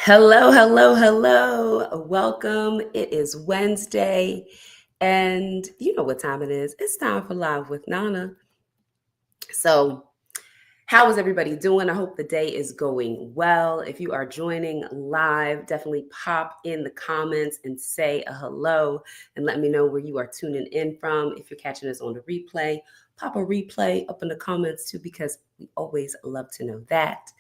Hello, hello, hello. Welcome. It is Wednesday, and you know what time it is. It's time for Live with Nana. So, how is everybody doing? I hope the day is going well. If you are joining live, definitely pop in the comments and say a hello and let me know where you are tuning in from. If you're catching us on the replay, pop a replay up in the comments too, because we always love to know that.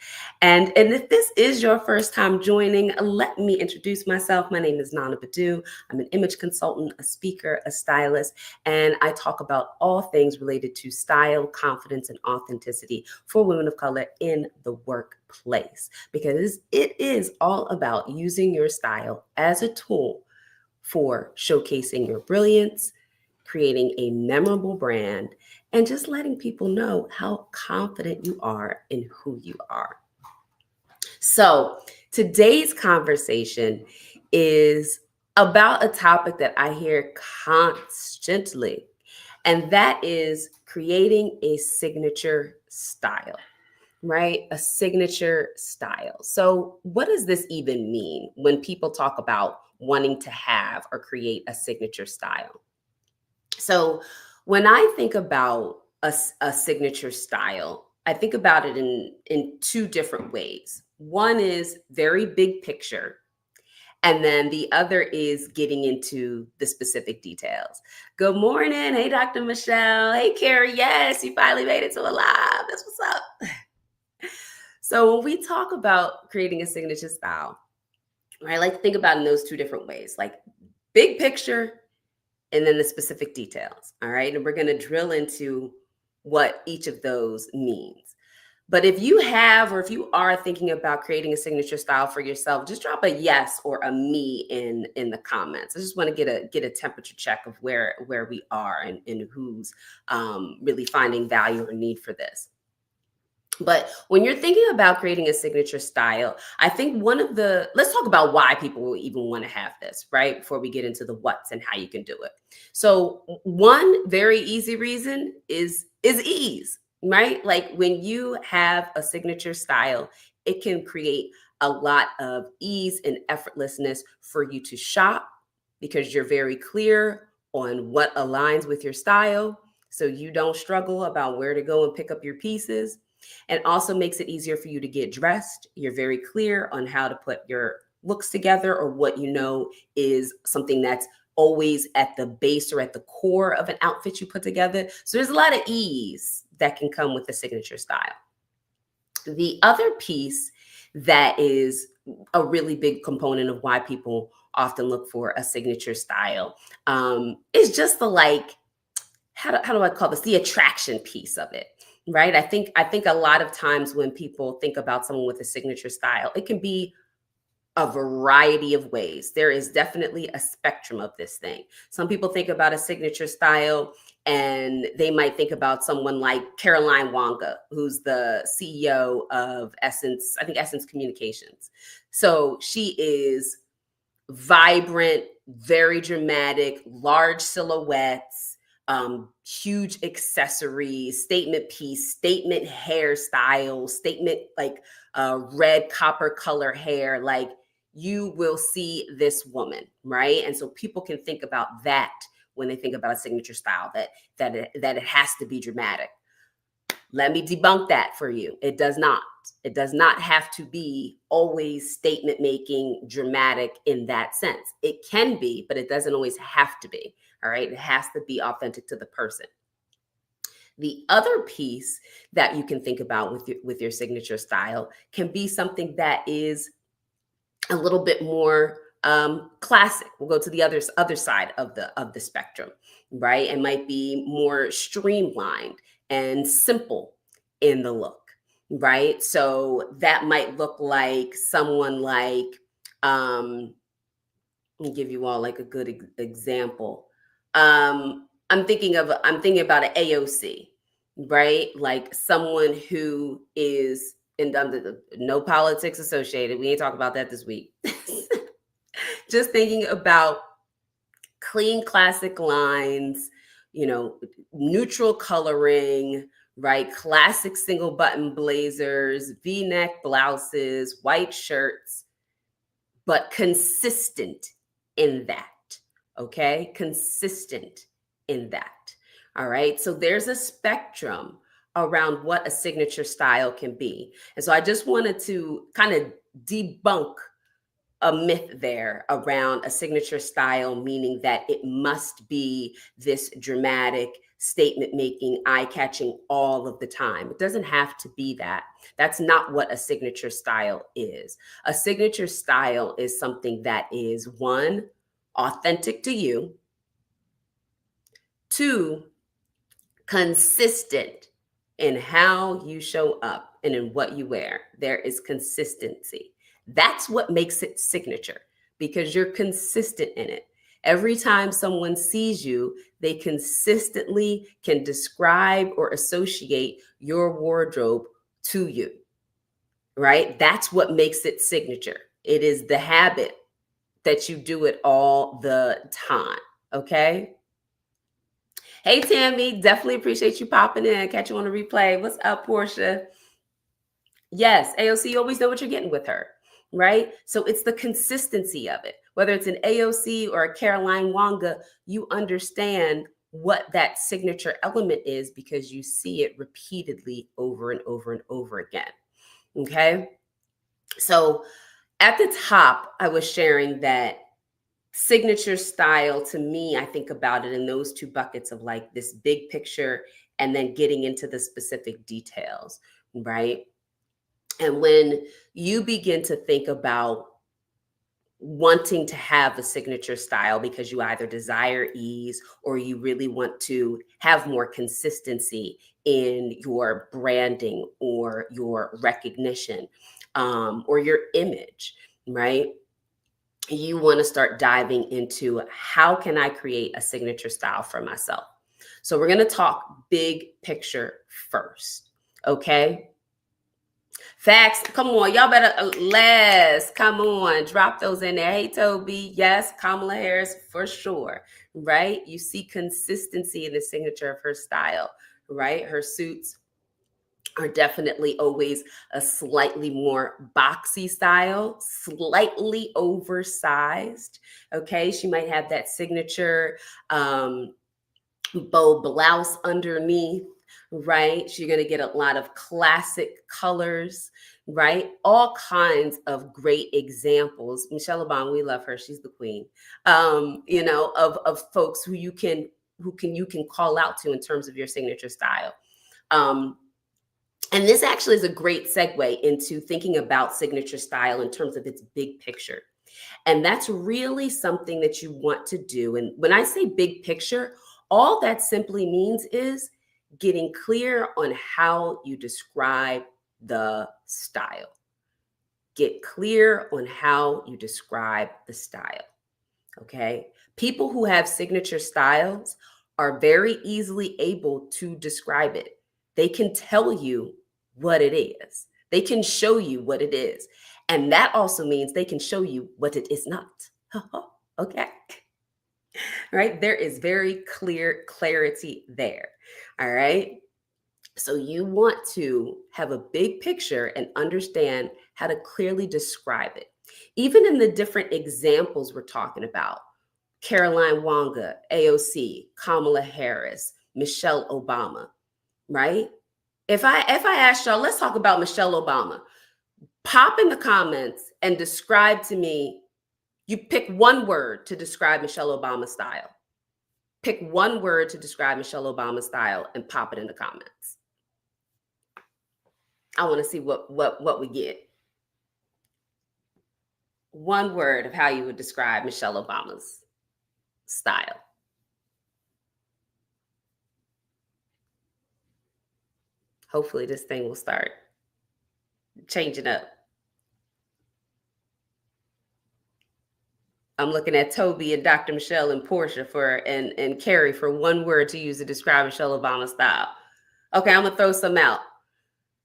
And if this is your first time joining, let me introduce myself. My name is Nana Badu. I'm an image consultant, a speaker, a stylist, and I talk about all things related to style, confidence, and authenticity for women of color in the workplace, because it is all about using your style as a tool for showcasing your brilliance, creating a memorable brand, and just letting people know how confident you are in who you are. So, today's conversation is about a topic that I hear constantly, and that is creating a signature style, right? A signature style. So, what does this even mean when people talk about wanting to have or create a signature style? So, when I think about a signature style, I think about it in two different ways. One is very big picture, and then the other is getting into the specific details. Good morning. Hey, Dr. Michelle. Hey, Carrie. Yes, you finally made it to a live. That's what's up. So, when we talk about creating a signature style, I like to think about it in those two different ways, like big picture and then the specific details. All right. And we're going to drill into what each of those means. But if you have, or if you are thinking about creating a signature style for yourself, just drop a yes or a me in the comments. I just want to get a temperature check of where we are and who's really finding value or need for this. But when you're thinking about creating a signature style, I think let's talk about why people will even want to have this, right? Before we get into the what's and how you can do it. So one very easy reason is ease, right? Like when you have a signature style, it can create a lot of ease and effortlessness for you to shop because you're very clear on what aligns with your style. So you don't struggle about where to go and pick up your pieces, and also makes it easier for you to get dressed. You're very clear on how to put your looks together or what you know is something that's always at the base or at the core of an outfit you put together. So there's a lot of ease that can come with the signature style. The other piece that is a really big component of why people often look for a signature style is just the how do I call this? The attraction piece of it, right? I think a lot of times when people think about someone with a signature style, it can be a variety of ways. There is definitely a spectrum of this thing. Some people think about a signature style and they might think about someone like Caroline Wanga, who's the CEO of Essence, I think Essence Communications. So she is vibrant, very dramatic, large silhouettes, huge accessories, statement piece, statement hairstyle, statement like red copper color hair. Like you will see this woman, right? And so people can think about that when they think about a signature style, that it has to be dramatic. Let me debunk that for you. It does not. It does not have to be always statement making, dramatic in that sense. It can be, but it doesn't always have to be. All right. It has to be authentic to the person. The other piece that you can think about with your signature style can be something that is a little bit more classic. We'll go to the other side of the spectrum, right? It might be more streamlined and simple in the look, right? So that might look like someone like let me give you all like a good example. I'm thinking about an AOC, right? Like someone who is in under no politics associated. We ain't talking about that this week. Just thinking about clean classic lines, neutral coloring, right? Classic single button blazers, V-neck blouses, white shirts. but consistent in that. Okay, consistent in that. All right, so there's a spectrum around what a signature style can be. And so I just wanted to kind of debunk a myth there around a signature style, meaning that it must be this dramatic, statement making, eye catching all of the time. It doesn't have to be that. That's not what a signature style is. A signature style is something that is, one, authentic to you, two, consistent in how you show up and in what you wear. There is consistency. That's what makes it signature, because you're consistent in it. Every time someone sees you, they consistently can describe or associate your wardrobe to you, right? That's what makes it signature. It is the habit that you do it all the time, okay? Hey, Tammy, definitely appreciate you popping in. Catch you on the replay. What's up, Portia? Yes, AOC, you always know what you're getting with her, right? So it's the consistency of it. Whether it's an AOC or a Caroline Wanga, you understand what that signature element is because you see it repeatedly over and over and over again, okay? So at the top, I was sharing that signature style, to me, I think about it in those two buckets of like this big picture and then getting into the specific details, right? And when you begin to think about wanting to have a signature style because you either desire ease or you really want to have more consistency in your branding or your recognition, or your image, right? You want to start diving into how can I create a signature style for myself. So we're going to talk big picture first, okay? Facts, come on, y'all better, Les, come on, drop those in there. Hey, Toby, yes, Kamala Harris for sure, right? You see consistency in the signature of her style, right? Her suits are definitely always a slightly more boxy style, slightly oversized. Okay, she might have that signature bow blouse underneath, right? You're going to get a lot of classic colors, right? All kinds of great examples. Michelle Obama, we love her. She's the queen, of folks who you can call out to in terms of your signature style. And this actually is a great segue into thinking about signature style in terms of its big picture. And that's really something that you want to do. And when I say big picture, all that simply means is getting clear on how you describe the style. Get clear on how you describe the style. Okay. People who have signature styles are very easily able to describe it. They can tell you what it is. They can show you what it is. And that also means they can show you what it is not. Okay. Right? There is very clear clarity there. All right. So you want to have a big picture and understand how to clearly describe it. Even in the different examples we're talking about, Caroline Wanga, AOC, Kamala Harris, Michelle Obama, right? If I asked y'all, let's talk about Michelle Obama. Pop in the comments and describe to me, you pick one word to describe Michelle Obama's style. Pick one word to describe Michelle Obama's style and pop it in the comments. I want to see what we get. One word of how you would describe Michelle Obama's style. Hopefully this thing will start changing up. I'm looking at Toby and Dr. Michelle and Portia and Carrie for one word to use to describe Michelle Obama's style. Okay, I'm gonna throw some out.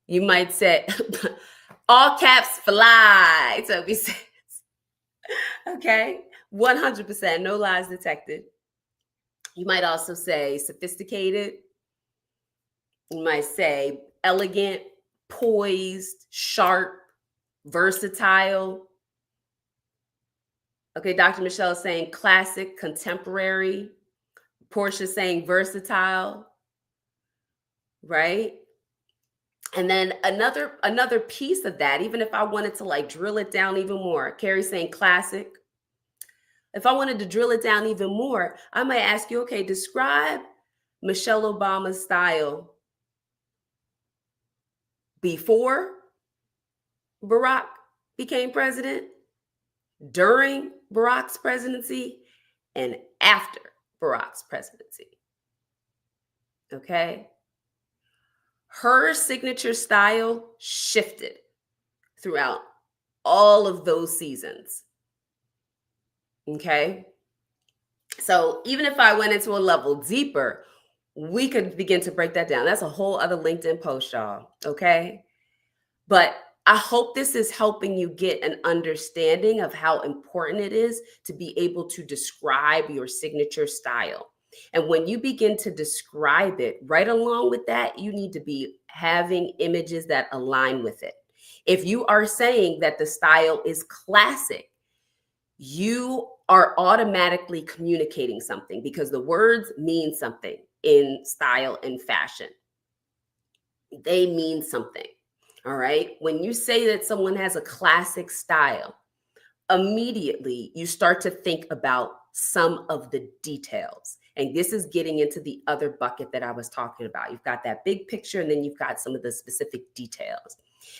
You might say, all caps fly, Toby says. Okay, 100%, no lies detected. You might also say sophisticated. You might say elegant, poised, sharp, versatile. Okay, Dr. Michelle is saying classic, contemporary. Portia saying versatile, right? And then another piece of that, even if I wanted to like drill it down even more, Carrie saying classic. If I wanted to drill it down even more, I might ask you, okay, describe Michelle Obama's style before Barack became president, during Barack's presidency, and after Barack's presidency. Okay? Her signature style shifted throughout all of those seasons. Okay? So even if I went into a level deeper, we could begin to break that down. That's a whole other LinkedIn post, y'all. Okay? But I hope this is helping you get an understanding of how important it is to be able to describe your signature style. And when you begin to describe it, right along with that, you need to be having images that align with it. If you are saying that the style is classic, you are automatically communicating something because the words mean something in style and fashion. They mean something. All right. When you say that someone has a classic style, immediately you start to think about some of the details. And this is getting into the other bucket that I was talking about. You've got that big picture, and then you've got some of the specific details.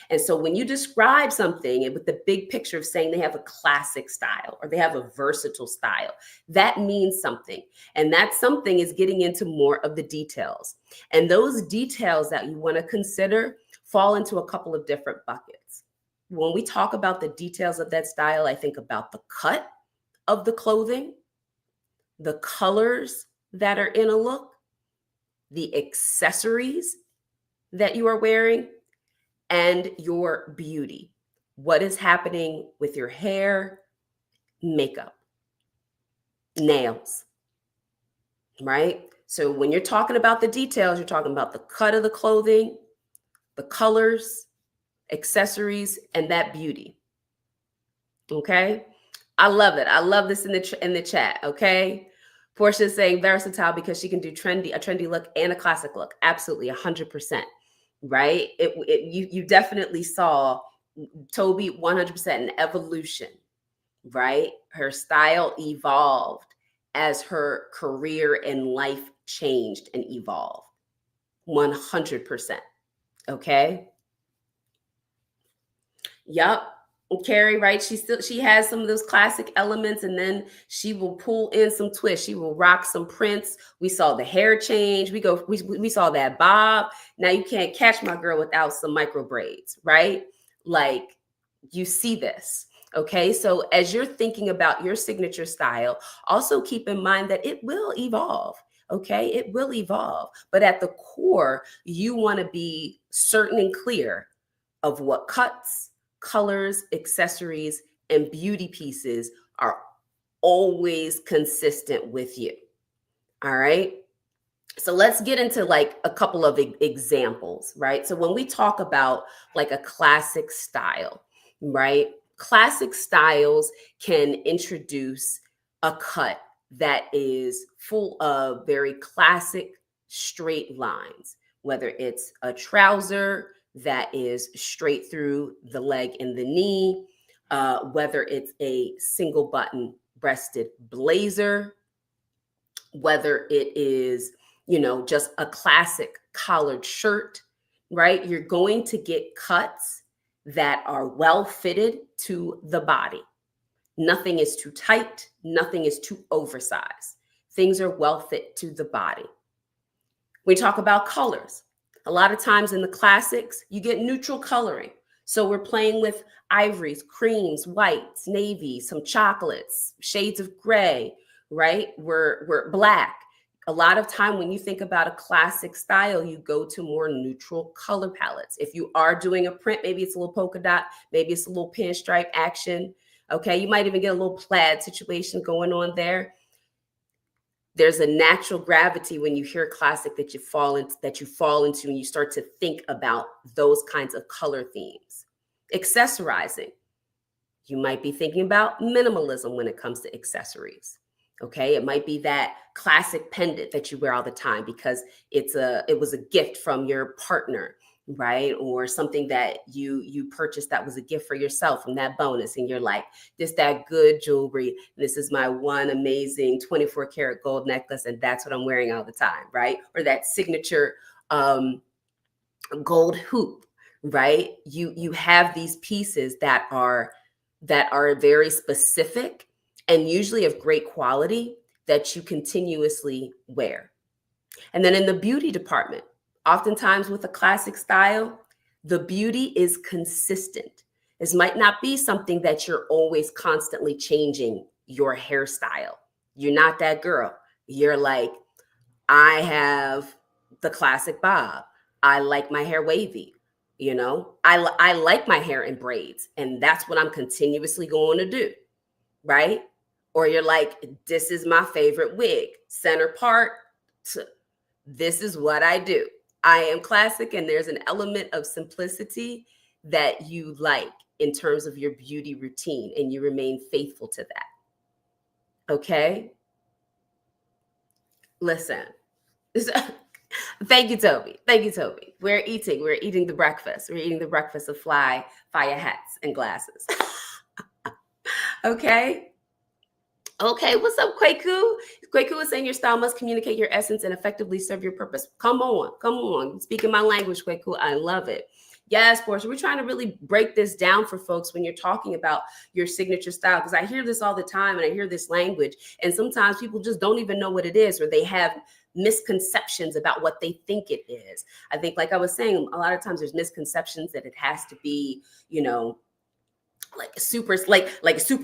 And so when you describe something with the big picture of saying they have a classic style or they have a versatile style, that means something. And that something is getting into more of the details. And those details that you want to consider fall into a couple of different buckets. When we talk about the details of that style, I think about the cut of the clothing, the colors that are in a look, the accessories that you are wearing, and your beauty. What is happening with your hair, makeup, nails, right? So when you're talking about the details, you're talking about the cut of the clothing, the colors, accessories, and that beauty. Okay? I love it. I love this in the chat, okay? Portia is saying versatile because she can do a trendy look and a classic look. Absolutely, 100%. Right? You definitely saw Toby 100% an evolution, right? Her style evolved as her career and life changed and evolved. 100%. Okay? Yep. Carrie, right? She has some of those classic elements, and then she will pull in some twists. She will rock some prints. We saw the hair change. We saw that bob. Now you can't catch my girl without some micro braids, right? Like you see this. Okay. So as you're thinking about your signature style, also keep in mind that it will evolve. Okay. It will evolve. But at the core, you want to be certain and clear of what cuts, colors, accessories, and beauty pieces are always consistent with you. All right. So let's get into like a couple of examples, right? So when we talk about like a classic style, right? Classic styles can introduce a cut that is full of very classic straight lines, whether it's a trouser that is straight through the leg and the knee, whether it's a single button breasted blazer, whether it is, just a classic collared shirt, right? You're going to get cuts that are well fitted to the body. Nothing is too tight, nothing is too oversized. Things are well fit to the body. We talk about colors. A lot of times in the classics, you get neutral coloring. So we're playing with ivories, creams, whites, navies, some chocolates, shades of gray, right? We're black. A lot of time when you think about a classic style, you go to more neutral color palettes. If you are doing a print, maybe it's a little polka dot, maybe it's a little pinstripe action. Okay, you might even get a little plaid situation going on there. There's a natural gravity when you hear classic that you fall into and you start to think about those kinds of color themes. Accessorizing. You might be thinking about minimalism when it comes to accessories. Okay, it might be that classic pendant that you wear all the time because it was a gift from your partner, right? Or something that you purchased that was a gift for yourself from that bonus, and you're like, this that good jewelry. This is my one amazing 24 karat gold necklace, and that's what I'm wearing all the time, right? Or that signature gold hoop, right? You have these pieces that are very specific and usually of great quality that you continuously wear. And then in the beauty department, oftentimes with a classic style, the beauty is consistent. This might not be something that you're always constantly changing your hairstyle. You're not that girl. You're like, I have the classic bob. I like my hair wavy. You know, I like my hair in braids, and that's what I'm continuously going to do, right? Or you're like, this is my favorite wig, center part. This is what I do. I am classic, and there's an element of simplicity that you like in terms of your beauty routine, and you remain faithful to that. Okay? Listen. Thank you, Toby. Thank you, Toby. We're eating the breakfast. We're eating the breakfast of fire hats and glasses. Okay. Okay, what's up, Kwaku? Kwaku is saying your style must communicate your essence and effectively serve your purpose. Come on. Speaking my language, Kwaku. I love it. Yes, Portia, we're trying to really break this down for folks when you're talking about your signature style, because I hear this all the time and I hear this language, and sometimes people just don't even know what it is, or they have misconceptions about what they think it is. I think, like I was saying, a lot of times there's misconceptions that it has to be, you know, like super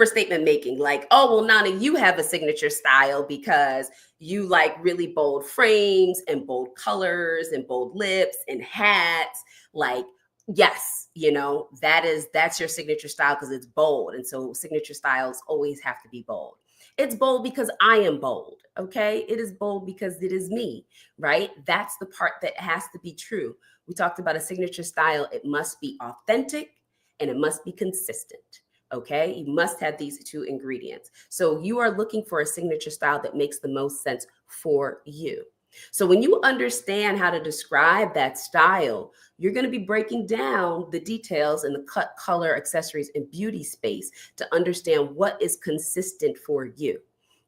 statement making, like, oh well, Nana, you have a signature style because you like really bold frames and bold colors and bold lips and hats. Like, yes, you know, that's your signature style because it's bold. And so signature styles always have to be bold. It's bold because I am bold. Okay, it is bold because it is me, right? That's the part that has to be true. We talked about a signature style. It must be authentic and it must be consistent. Okay, you must have these two ingredients. So you are looking for a signature style that makes the most sense for you. So when you understand how to describe that style, you're going to be breaking down the details in the cut, color, accessories, and beauty space to understand what is consistent for you.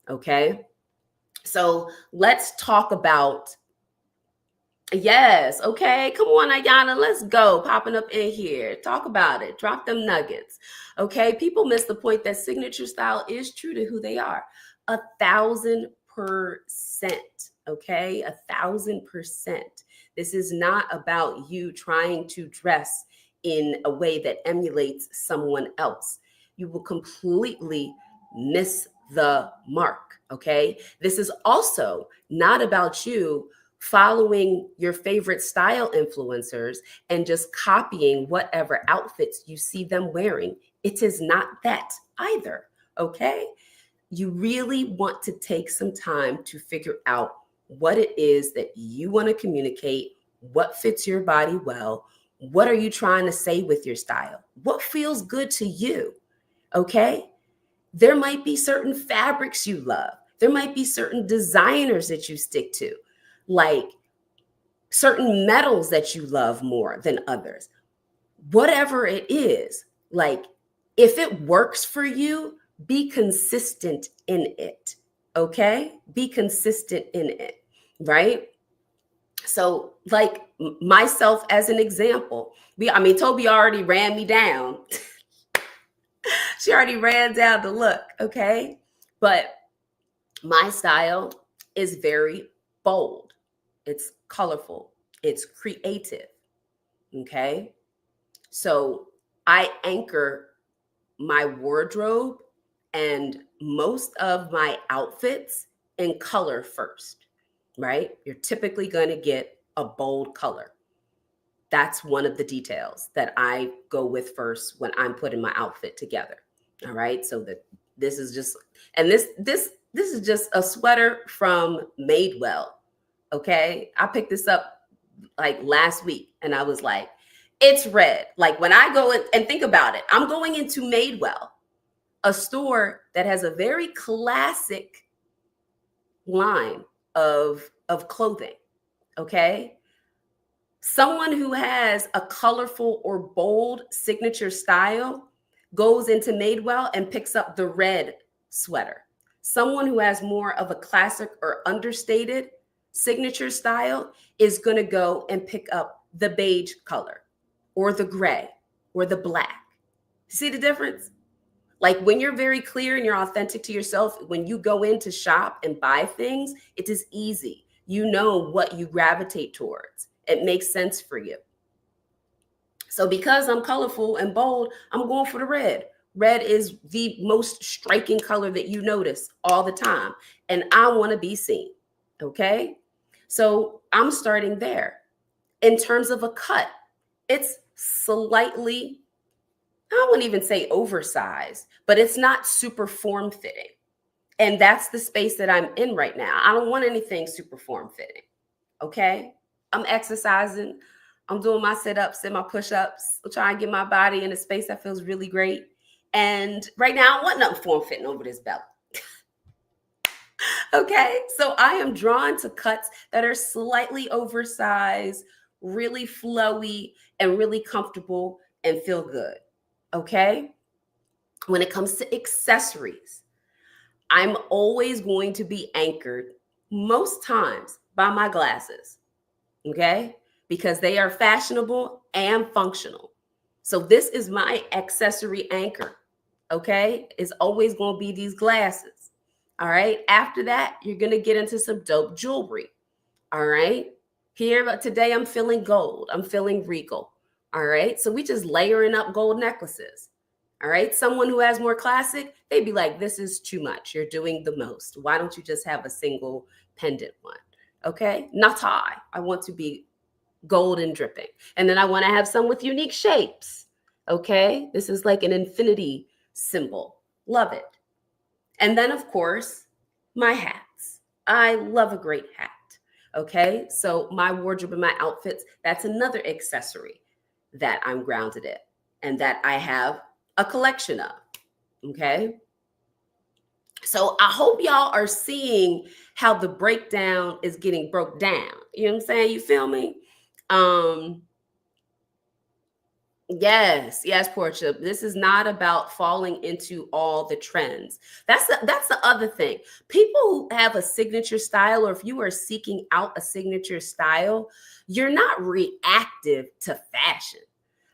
Okay, so let's talk about. Yes. Okay. Come on, Ayana. Let's go. Popping up in here. Talk about it. Drop them nuggets. Okay. People miss the point that signature style is true to who they are. 1,000%. Okay. 1,000%. This is not about you trying to dress in a way that emulates someone else. You will completely miss the mark. Okay. This is also not about you following your favorite style influencers and just copying whatever outfits you see them wearing. It is not that either, okay? You really want to take some time to figure out what it is that you want to communicate, what fits your body well, what are you trying to say with your style, what feels good to you, okay? There might be certain fabrics you love. There might be certain designers that you stick to, like certain metals that you love more than others. Whatever it is, like, if it works for you, be consistent in it. Okay? Be consistent in it, right? So, like myself as an example, Toby already ran me down. She already ran down the look, okay? But my style is very bold. It's colorful. It's creative. Okay. So I anchor my wardrobe and most of my outfits in color first, right? You're typically going to get a bold color. That's one of the details that I go with first when I'm putting my outfit together. All right. So that this is just, and this is just a sweater from Madewell. Okay. I picked this up like last week and I was like, it's red. Like when I go in and think about it, I'm going into Madewell. a store that has a very classic line of clothing, okay? Someone who has a colorful or bold signature style goes into Madewell and picks up the red sweater. Someone who has more of a classic or understated signature style is going to go and pick up the beige color or the gray or the black. See the difference? Like when you're very clear and you're authentic to yourself, when you go in to shop and buy things, it is easy. You know what you gravitate towards. It makes sense for you. So because I'm colorful and bold, I'm going for the red. Red is the most striking color that you notice all the time. And I want to be seen. Okay. So I'm starting there. In terms of a cut, it's slightly, I wouldn't even say oversized, but it's not super form fitting. And that's the space that I'm in right now. I don't want anything super form fitting. Okay. I'm exercising. I'm doing my sit-ups and my push-ups. I'm trying to get my body in a space that feels really great. And right now, I don't want nothing form fitting over this belt. Okay. So I am drawn to cuts that are slightly oversized, really flowy, and really comfortable and feel good. Okay. When it comes to accessories, I'm always going to be anchored most times by my glasses. Okay. Because they are fashionable and functional. So this is my accessory anchor. Okay. It's always going to be these glasses. All right. After that, you're going to get into some dope jewelry. All right. Here today, I'm feeling gold. I'm feeling regal. All right. So we just layering up gold necklaces. All right. Someone who has more classic, they'd be like, this is too much. You're doing the most. Why don't you just have a single pendant one? Okay. Not I want to be gold and dripping. And then I want to have some with unique shapes. Okay. This is like an infinity symbol. Love it. And then, of course, my hats. I love a great hat. Okay. So my wardrobe and my outfits, that's another accessory that I'm grounded in and that I have a collection of. Okay. So I hope y'all are seeing how the breakdown is getting broke down. You know what I'm saying? You feel me? Yes, Portia. This is not about falling into all the trends. That's the other thing. People who have a signature style, or if you are seeking out a signature style, you're not reactive to fashion.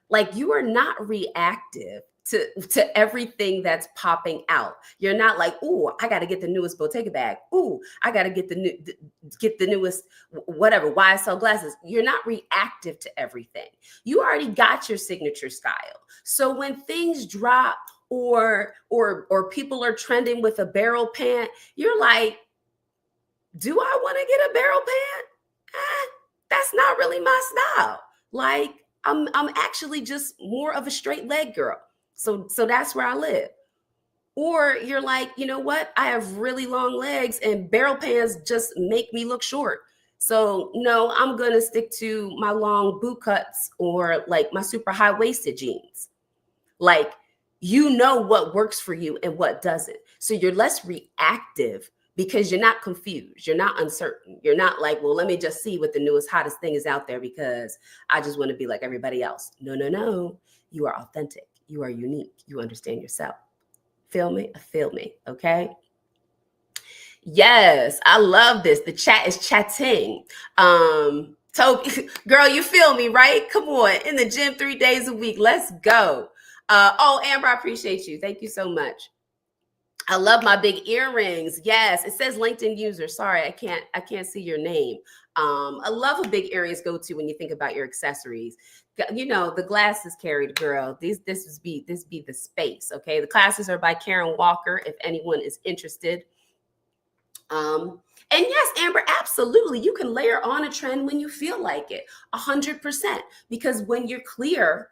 Like you are not reactive to everything that's popping out. You're not like, oh, I got to get the newest Bottega bag. Oh, I got to get the newest whatever YSL glasses. You're not reactive to everything. You already got your signature style. So when things drop or people are trending with a barrel pant, you're like, do I want to get a barrel pant? That's not really my style. Like I'm actually just more of a straight leg girl. So that's where I live. Or you're like, you know what? I have really long legs and barrel pants just make me look short. So no, I'm going to stick to my long boot cuts or like my super high-waisted jeans. Like, you know what works for you and what doesn't. So you're less reactive because you're not confused. You're not uncertain. You're not like, well, let me just see what the newest, hottest thing is out there because I just want to be like everybody else. No. You are authentic. You are unique. You understand yourself. Feel me? Feel me. Okay. Yes, I love this. The chat is chatting. Toby, girl, you feel me, right? Come on. In the gym 3 days a week. Let's go. Amber, I appreciate you. Thank you so much. I love my big earrings. Yes, it says LinkedIn user. Sorry, I can't see your name. I love a big earrings go to when you think about your accessories. You know, the glasses carried, girl. This be the space. Okay. The classes are by Karen Walker, if anyone is interested. And yes, Amber, absolutely. You can layer on a trend when you feel like it, 100%. Because when you're clear,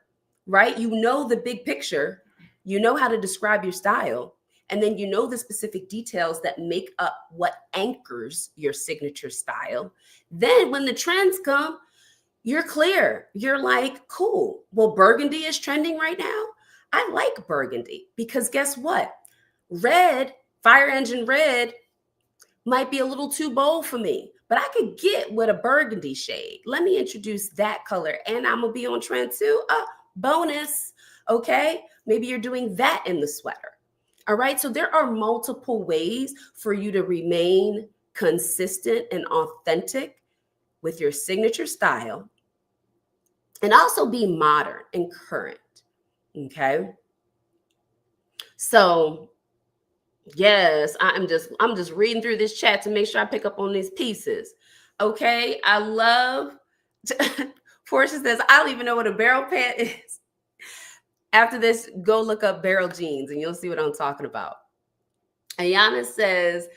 right, you know the big picture, you know how to describe your style, and then you know the specific details that make up what anchors your signature style. Then when the trends come, you're clear. You're like, cool. Well, burgundy is trending right now. I like burgundy because guess what? Red, fire engine red, might be a little too bold for me, but I could get with a burgundy shade. Let me introduce that color, and I'm gonna be on trend too. Bonus, okay? Maybe you're doing that in the sweater. All right, so there are multiple ways for you to remain consistent and authentic with your signature style and also be modern and current, okay? So yes, I'm just reading through this chat to make sure I pick up on these pieces. Okay, I love Portia says, I don't even know what a barrel pant is. After this, go look up barrel jeans and you'll see what I'm talking about. Ayana says,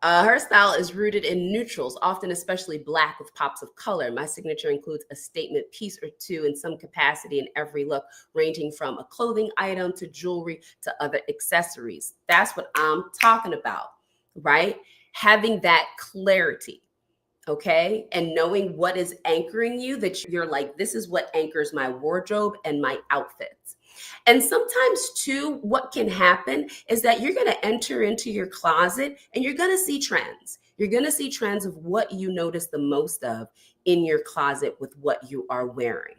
her style is rooted in neutrals, often especially black with pops of color. My signature includes a statement piece or two in some capacity in every look, ranging from a clothing item to jewelry to other accessories. That's what I'm talking about, right? Having that clarity, okay? And knowing what is anchoring you, that you're like, this is what anchors my wardrobe and my outfits. And sometimes too, what can happen is that you're going to enter into your closet and you're going to see trends. You're going to see trends of what you notice the most of in your closet with what you are wearing.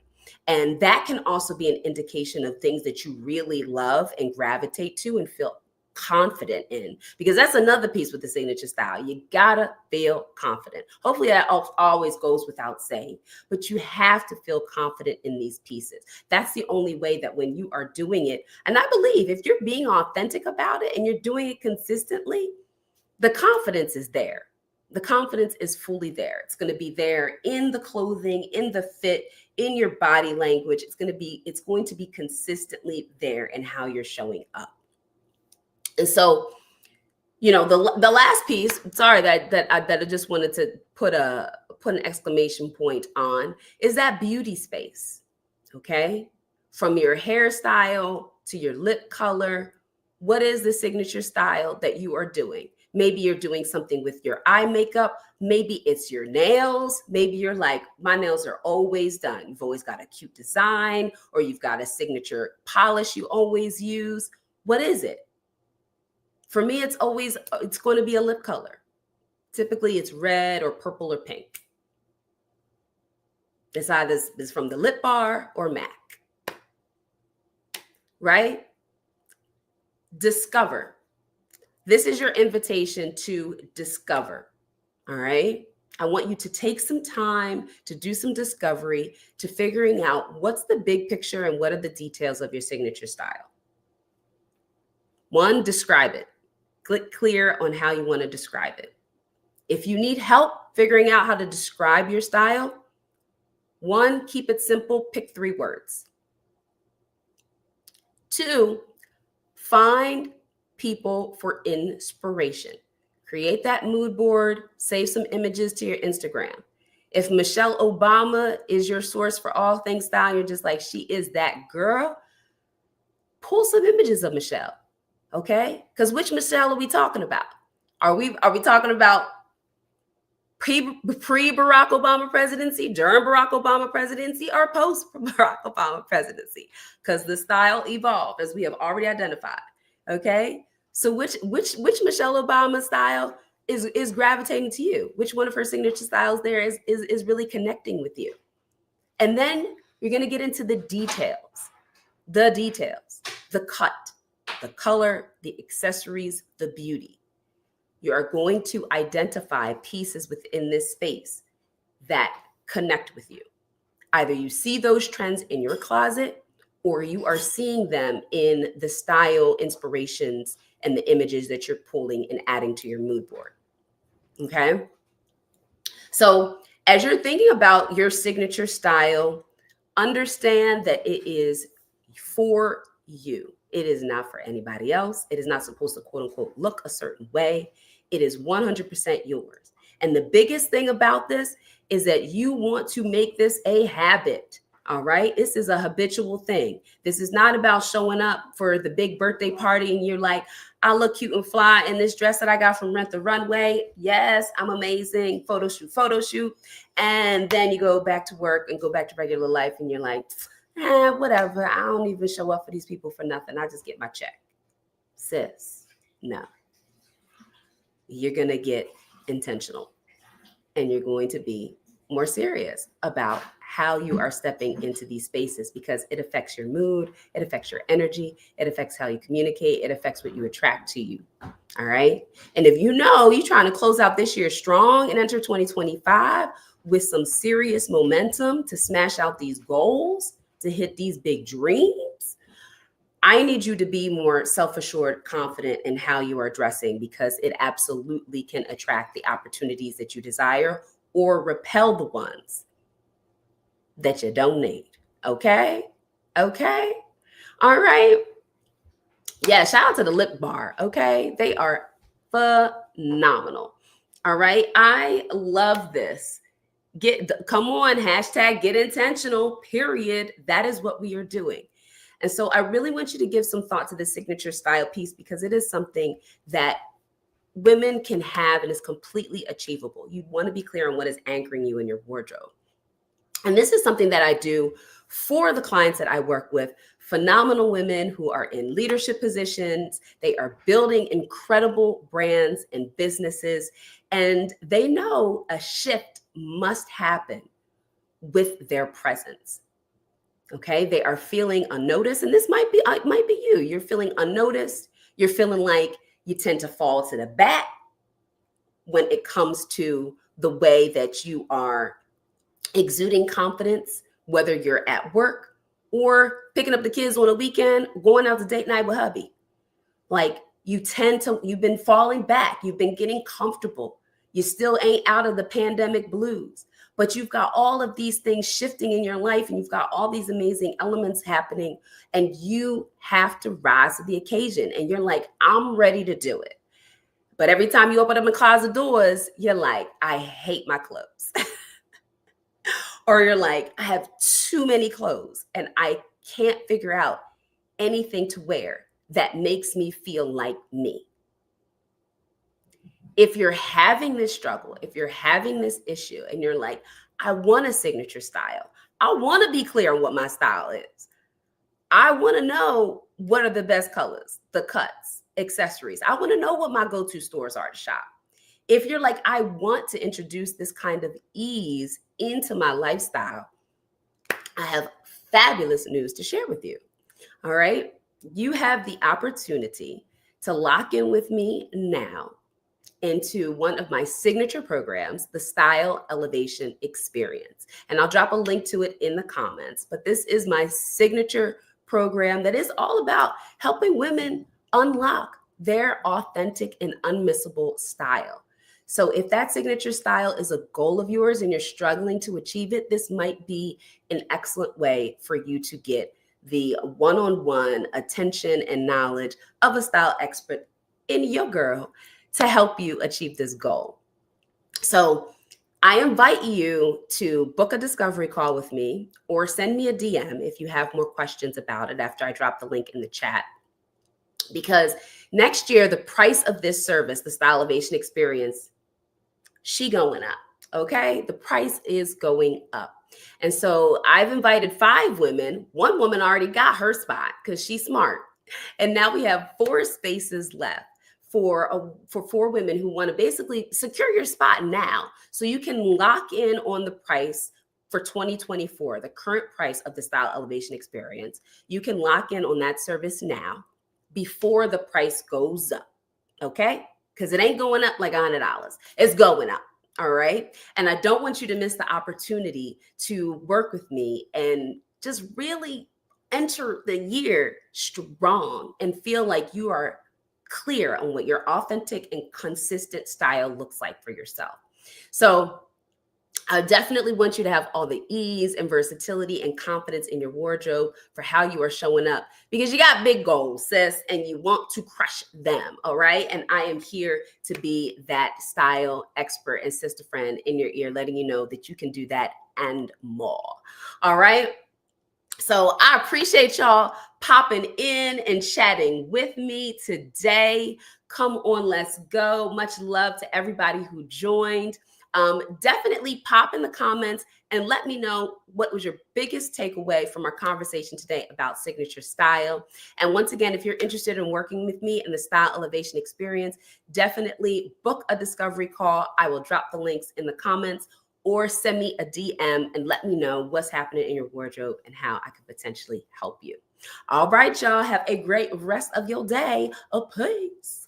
And that can also be an indication of things that you really love and gravitate to and feel confident in, because that's another piece with the signature style. You gotta feel confident. Hopefully that always goes without saying, but you have to feel confident in these pieces. That's the only way that when you are doing it, and I believe if you're being authentic about it and you're doing it consistently, the confidence is there. The confidence is fully there. It's going to be there in the clothing, in the fit, in your body language. It's going to be consistently there in how you're showing up. And so, you know, the last piece, sorry, that I just wanted to put an exclamation point on, is that beauty space. Okay, from your hairstyle to your lip color, what is the signature style that you are doing? Maybe you're doing something with your eye makeup. Maybe it's your nails. Maybe you're like, my nails are always done. You've always got a cute design, or you've got a signature polish you always use. What is it? For me, it's going to be a lip color. Typically, it's red or purple or pink. It's either is from the Lip Bar or MAC, right? Discover. This is your invitation to discover, all right? I want you to take some time to do some discovery, to figuring out what's the big picture and what are the details of your signature style. One, describe it. Get clear on how you want to describe it. If you need help figuring out how to describe your style, one, keep it simple, pick 3 words. 2, find people for inspiration. Create that mood board, save some images to your Instagram. If Michelle Obama is your source for all things style, you're just like, she is that girl, pull some images of Michelle. Okay? Because which Michelle are we talking about? Are we talking about pre-Barack Obama presidency, during Barack Obama presidency, or post-Barack Obama presidency? Because the style evolved, as we have already identified. Okay? So which Michelle Obama style is gravitating to you? Which one of her signature styles there is really connecting with you? And then you're going to get into the details, the cut, the color, the accessories, the beauty. You are going to identify pieces within this space that connect with you. Either you see those trends in your closet, or you are seeing them in the style inspirations and the images that you're pulling and adding to your mood board. Okay? So as you're thinking about your signature style, understand that it is for you. It is not for anybody else. It is not supposed to, quote unquote, look a certain way. It is 100% yours. And the biggest thing about this is that you want to make this a habit. All right. This is a habitual thing. This is not about showing up for the big birthday party and you're like, I look cute and fly in this dress that I got from Rent the Runway. Yes, I'm amazing. Photo shoot. And then you go back to work and go back to regular life and you're like, whatever. I don't even show up for these people for nothing. I just get my check. Sis, No, you're going to get intentional and you're going to be more serious about how you are stepping into these spaces because it affects your mood, it affects your energy, it affects how you communicate, it affects what you attract to you. All right. And if you know you're trying to close out this year strong and enter 2025 with some serious momentum to smash out these goals, to hit these big dreams, I need you to be more self-assured, confident in how you are dressing because it absolutely can attract the opportunities that you desire or repel the ones that you don't need. Okay? Okay? All right. Yeah, shout out to the Lip Bar. Okay? They are phenomenal. All right? I love this. Come on, hashtag get intentional, period. That is what we are doing. And so I really want you to give some thought to the signature style piece because it is something that women can have and is completely achievable. You want to be clear on what is anchoring you in your wardrobe. And this is something that I do for the clients that I work with, phenomenal women who are in leadership positions. They are building incredible brands and businesses, and they know a shift must happen with their presence. Okay, they are feeling unnoticed, and this might be you. You're feeling unnoticed. You're feeling like you tend to fall to the back when it comes to the way that you are exuding confidence, whether you're at work or picking up the kids on a weekend, going out to date night with hubby. Like you've been falling back. You've been getting comfortable. You still ain't out of the pandemic blues. But you've got all of these things shifting in your life and you've got all these amazing elements happening and you have to rise to the occasion. And you're like, I'm ready to do it. But every time you open up the closet doors, you're like, I hate my clothes. Or you're like, I have too many clothes and I can't figure out anything to wear that makes me feel like me. If you're having this struggle, if you're having this issue and you're like, I want a signature style. I want to be clear on what my style is. I want to know what are the best colors, the cuts, accessories. I want to know what my go-to stores are to shop. If you're like, I want to introduce this kind of ease into my lifestyle, I have fabulous news to share with you. All right. You have the opportunity to lock in with me now into one of my signature programs, the Style Elevation Experience. And I'll drop a link to it in the comments. But this is my signature program that is all about helping women unlock their authentic and unmissable style. So if that signature style is a goal of yours and you're struggling to achieve it, this might be an excellent way for you to get the one-on-one attention and knowledge of a style expert in your girl to help you achieve this goal. So I invite you to book a discovery call with me or send me a DM if you have more questions about it after I drop the link in the chat. Because next year, the price of this service, the Style Elevation Experience, she going up, okay? The price is going up. And so I've invited 5 women. One woman already got her spot because she's smart. And now we have 4 spaces left for 4 women who want to basically secure your spot now. So you can lock in on the price for 2024, the current price of the Style Elevation Experience. You can lock in on that service now before the price goes up, okay? Because it ain't going up like $100. It's going up, all right? And I don't want you to miss the opportunity to work with me and just really enter the year strong and feel like you are clear on what your authentic and consistent style looks like for yourself. So I definitely want you to have all the ease and versatility and confidence in your wardrobe for how you are showing up because you got big goals, sis, and you want to crush them, all right? And I am here to be that style expert and sister friend in your ear, letting you know that you can do that and more, all right? So I appreciate y'all popping in and chatting with me today. Come on, let's go. Much love to everybody who joined. Definitely pop in the comments and let me know what was your biggest takeaway from our conversation today about signature style. And once again, if you're interested in working with me in the Style Elevation Experience, definitely book a discovery call. I will drop the links in the comments, or send me a DM and let me know what's happening in your wardrobe and how I could potentially help you. All right, y'all, have a great rest of your day. Peace.